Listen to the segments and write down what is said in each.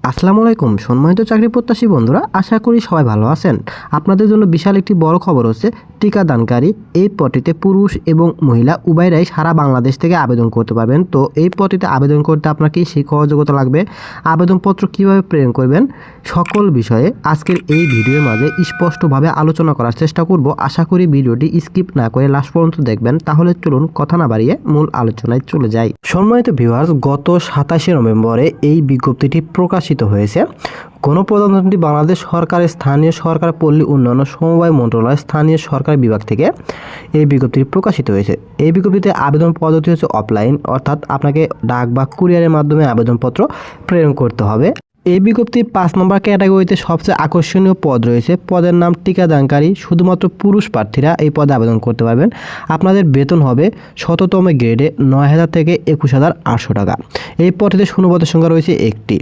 আসসালামু আলাইকুম সম্মানিত চাকরি প্রত্যাশী বন্ধুরা, আশা করি সবাই ভালো আছেন। আপনাদের জন্য বিশাল একটি বড় খবর হচ্ছে টিকাদানকারী এই পদটিতে পুরুষ এবং মহিলা উভয়রাই সারা বাংলাদেশ থেকে আবেদন করতে পারবেন। তো এই পদটিতে আবেদন করতে আপনার কি শিক্ষাগত যোগ্যতা লাগবে, আবেদনপত্র কিভাবে প্রেরণ করবেন, সকল বিষয়ে আজকের এই ভিডিওর মাঝে স্পষ্টভাবে আলোচনা করার চেষ্টা করব। আশা করি ভিডিওটি স্কিপ না করে লাস্ট পর্যন্ত দেখবেন। তাহলে চলুন কথা না বাড়িয়ে মূল আলোচনায় চলে যাই। সম্মানিত ভিউয়ার্স, গত 27শে নভেম্বরে এই বিজ্ঞপ্তিটি প্রকাশিত হয়েছে। গণপ্রজাতন্ত্রী বাংলাদেশ সরকারের স্থানীয় সরকার পল্লী উন্নয়ন সমবায় মন্ত্রণালয় স্থানীয় সরকার বিভাগ থেকে এই বিজ্ঞপ্তিটি প্রকাশিত হয়েছে। এই বিজ্ঞপ্তিতে আবেদন পদ্ধতি হচ্ছে অফলাইন, অর্থাৎ আপনাকে ডাক বা কুরিয়ারের মাধ্যমে আবেদনপত্র প্রেরণ করতে হবে। এই বিজ্ঞপ্তির ৫ নম্বর ক্যাটাগরিতে সবচেয়ে আকর্ষণীয় পদ রয়েছে। পদের নাম টিকাদানকারী। শুধুমাত্র পুরুষ প্রার্থীরা এই পদে আবেদন করতে পারবেন। আপনাদের বেতন হবে ১৭তম গ্রেডে ৯,০০০ থেকে ২১,৮০০ টাকা। এই পদটিতে শূন্যপদের সংখ্যা রয়েছে একটি।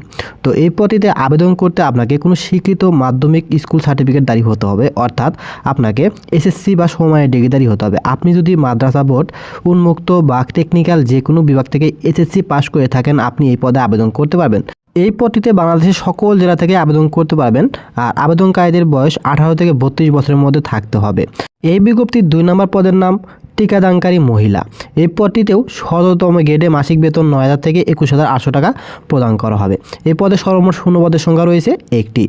তো এই পদটিতে আবেদন করতে আপনাকে কোনো স্বীকৃত মাধ্যমিক স্কুল সার্টিফিকেটধারী হতে হবে, অর্থাৎ আপনাকে এসএসসি বা সমমানের ডিগ্রিধারী হতে হবে। আপনি যদি মাদ্রাসা বোর্ড, উন্মুক্ত বা টেকনিক্যাল যে কোনো বিভাগ থেকে এসএসসি পাস করে থাকেন, আপনি এই পদে আবেদন করতে পারবেন। এই পদটিতে বাংলাদেশের সকল জেলা থেকে আবেদন করতে পারবেন। আর আবেদনকারীদের বয়স 18 থেকে 32 বছরের মধ্যে থাকতে হবে। এই বিজ্ঞপ্তির 2 নম্বর পদের নাম টিকাদানকারী মহিলা। এই পদটিতেও ১৭তম গ্রেডে মাসিক বেতন ৯,০০০ থেকে ২১,৮০০ টাকা প্রদান করা হবে। এই পদে সর্বমোট শূন্যপদের সংখ্যা রয়েছে একটি।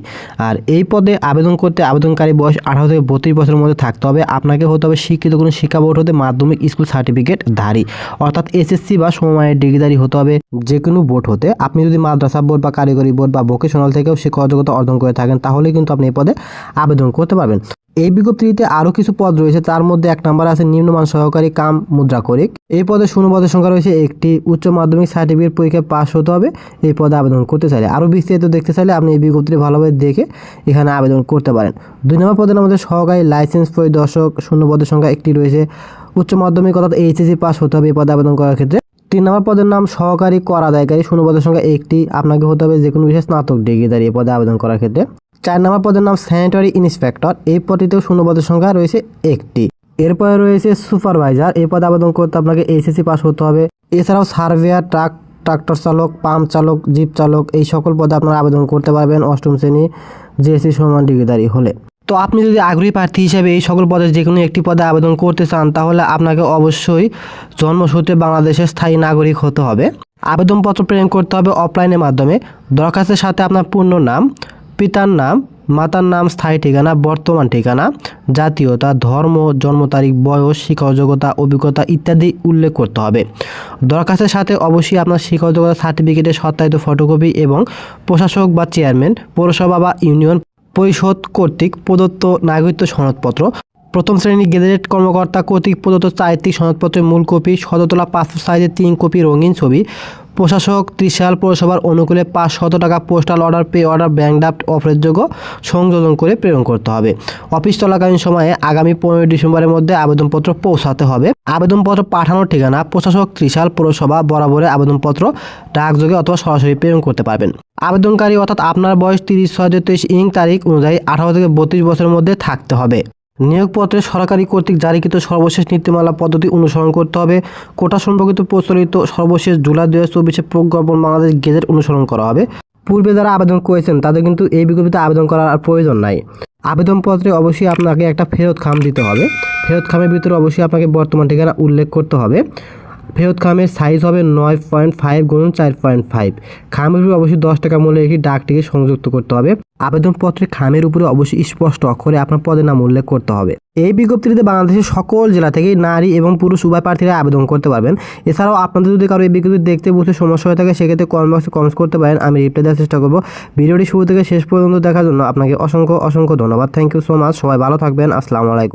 আর এই পদে আবেদন করতে আবেদনকারী বয়স 18 থেকে 32 বছরের মধ্যে থাকতে হবে। আপনাকে হতে হবে স্বীকৃত কোনো শিক্ষা বোর্ড হতে মাধ্যমিক স্কুল সার্টিফিকেটধারী, অর্থাৎ এসএসসি বা সমমানের ডিগ্রিধারী হতে হবে যে কোনো বোর্ড হতে। আপনি যদি মাদ্রাসা বোর্ড বা কারিগরি বোর্ড বা ভোকেশনাল থেকেও শিক্ষাগত যোগ্যতা অর্জন করে থাকেন, তাহলে কিন্তু আপনি এই পদে আবেদন করতে পারবেন। এই বিজ্ঞপ্তিতে আরও কিছু পদ রয়েছে, তার মধ্যে 1 নম্বর আছে নিম্নমান সহকারী কাম মুদ্রাকরিক। এই পদে শূন্যপদের সংখ্যা রয়েছে একটি। উচ্চ মাধ্যমিক সার্টিফিকেট পরীক্ষায় পাস হতে হবে এই পদে আবেদন করতে চাইলে। আরও বিস্তারিত দেখতে চাইলে আপনি এই বিজ্ঞপ্তিটি ভালোভাবে দেখে এখানে আবেদন করতে পারেন। 2 নম্বর পদের মধ্যে সহকারী লাইসেন্স পরিদর্শক। শূন্যপদের সংখ্যা একটি রয়েছে। উচ্চ মাধ্যমিক অর্থাৎ এইচএসসি পাস হতে হবে এই পদে আবেদন করার ক্ষেত্রে। 3 নম্বর পদের নাম সহকারী কর আদায়কারী। শূন্যপদের সংখ্যা একটি। আপনাকে হতে হবে যে কোনো বিষয়ে স্নাতক ডিগ্রিধারী এই পদে আবেদন করার ক্ষেত্রে। 4 নম্বর পদের নাম স্যানিটারি ইন্সপেক্টর। এই পদটিতেও শূন্যপদের সংখ্যা রয়েছে একটি। এরপরে রয়েছে সুপারভাইজার। এই পদে আবেদন করতে আপনাকে এইচএসসি পাস হতে হবে। এছাড়াও সার্ভেয়ার, ট্রাক্টর চালক, পাম্প চালক, জিপ চালক এই সকল পদে আপনারা আবেদন করতে পারবেন 8ম শ্রেণী জিএসসি সমান ডিগ্রিধারী হলে। তো আপনি যদি আগ্রহী প্রার্থী হিসেবে এই সকল পদের যে কোনো একটি পদে আবেদন করতে চান, তাহলে আপনাকে অবশ্যই জন্মসূত্রে বাংলাদেশের স্থায়ী নাগরিক হতে হবে। আবেদনপত্র প্রেরণ করতে হবে অফলাইনের মাধ্যমে। দরখাস্তের সাথে আপনার পূর্ণ নাম, পিতার নাম, মাতার নাম, স্থায়ী ঠিকানা, বর্তমান ঠিকানা, জাতীয়তা, ধর্ম, জন্ম তারিখ, বয়স, শিক্ষাগত যোগ্যতা, অভিজ্ঞতা ইত্যাদি উল্লেখ করতে হবে। দরখাস্তের সাথে অবশ্যই আপনার শিক্ষাগত যোগ্যতা সার্টিফিকেটের সত্যায়িত ফটোকপি এবং প্রশাসক বা চেয়ারম্যান, পৌরসভা বা ইউনিয়ন পরিষদ কর্তৃক প্রদত্ত নাগরিকত্ব সনদপত্র, 1ম শ্রেণী গেজেটেড কর্মকর্তা কর্তৃক প্রদত্ত চারিত্রিক সনদপত্রের মূল কপি, শততলা পাসপোর্ট সাইজের 3 কপি রঙিন ছবি, প্রশাসক ত্রিশাল পৌরসভার অনুকূলে 500 টাকা postal order, pay order, bank draft অফারেরযোগ্য সংযোজন করে প্রেরণ করতে হবে। অফিস চলাকালীন সময়ে আগামী 15 ডিসেম্বরের মধ্যে আবেদনপত্র পৌঁছাতে হবে। আবেদনপত্র পাঠানোর ঠিকানা প্রশাসক ত্রিশাল পৌরসভা বরাবরে আবেদনপত্র ডাকযোগে অথবা সরাসরি প্রেরণ করতে পারবেন। আবেদনকারী অর্থাৎ আপনার বয়স 30/6/2023 ইং তারিখ অনুযায়ী 18 থেকে 32 বছরের মধ্যে থাকতে হবে। নিয়োগপত্রে সরকারি কর্তৃক জারিকৃত সর্বশেষ নীতিমালা পদ্ধতি অনুসরণ করতে হবে। কোটা সম্পর্কিত প্রচলিত সর্বশেষ জুলাই 2024 প্রজ্ঞাপন বাংলাদেশ গেজেট অনুসরণ করা হবে। পূর্বে যারা আবেদন করেছেন তাদের কিন্তু এই বিজ্ঞপ্তিতে আবেদন করার আর প্রয়োজন নাই। আবেদনপত্রে অবশ্যই আপনাকে একটা ফেরত খাম দিতে হবে। ফেরত খামের ভিতরে অবশ্যই আপনাকে বর্তমান ঠিকানা উল্লেখ করতে হবে। ফেরত খামের সাইজ হবে 9.5 × 4.5। খামের উপরে অবশ্যই 10 টাকা মূল্যের একটি ডাকটিকিট সংযুক্ত করতে হবে। আবেদনপত্রের খামের উপরে অবশ্যই স্পষ্ট অক্ষরে আপনার পদের নাম উল্লেখ করতে হবে। এই বিজ্ঞপ্তিতে বাংলাদেশের সকল জেলা থেকে নারী এবং পুরুষ উভয় প্রার্থীরা আবেদন করতে পারবেন। এছাড়াও আপনাদের যদি কারো এই বিজ্ঞপ্তি দেখতে বুঝতে সমস্যা হয়ে থাকে, সেক্ষেত্রে কমেন্ট বক্সে কমেন্টস করতে পারেন, আমি রিপ্লাই দেওয়ার চেষ্টা করব। ভিডিওটি শুরু থেকে শেষ পর্যন্ত দেখার জন্য আপনাকে অসংখ্য ধন্যবাদ। Thank you so much. সবাই ভালো থাকবেন। আসসালামু আলাইকুম।